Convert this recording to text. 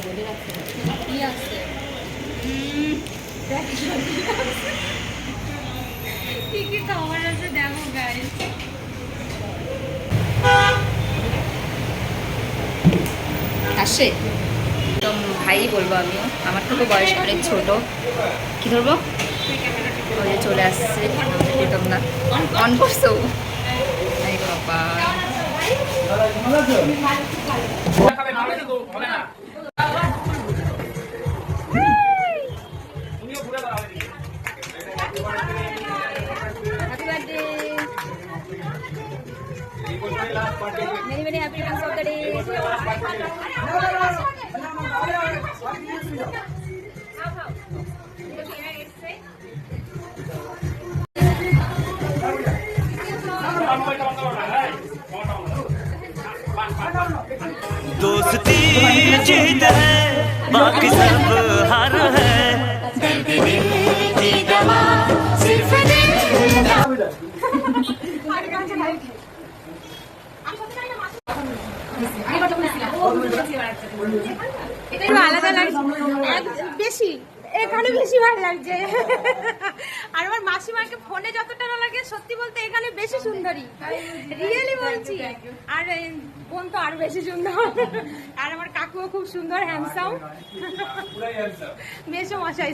বলে রাখতে কি আছে কি কি খাবার আছে দেখো গাইস। আসে একদম ভাই বলবো আমিও, আমার থেকে বয়স অনেক ছোট। কি ধরবো? ওই যে চলে আসছে প্রীতম না, অন করছো বাবা। Happy birthday. Many many happy returns of the day. दोस्ती जीत है बाकी सब हार है दर्द दिल की दवा सिर्फ दिल আলাদা লাগছে বেশি, এখানে বেশি ভালো লাগছে। আর আমার মাসিমাকে ফোনে যতটা না লাগে সত্যি বলতে এখানে বেশি সুন্দরী, রিয়েলি বলছি। আর বোন তো আরো বেশি সুন্দর। আর আমার কাকুও খুব সুন্দর, হ্যান্ডসাম মেসো মশাই।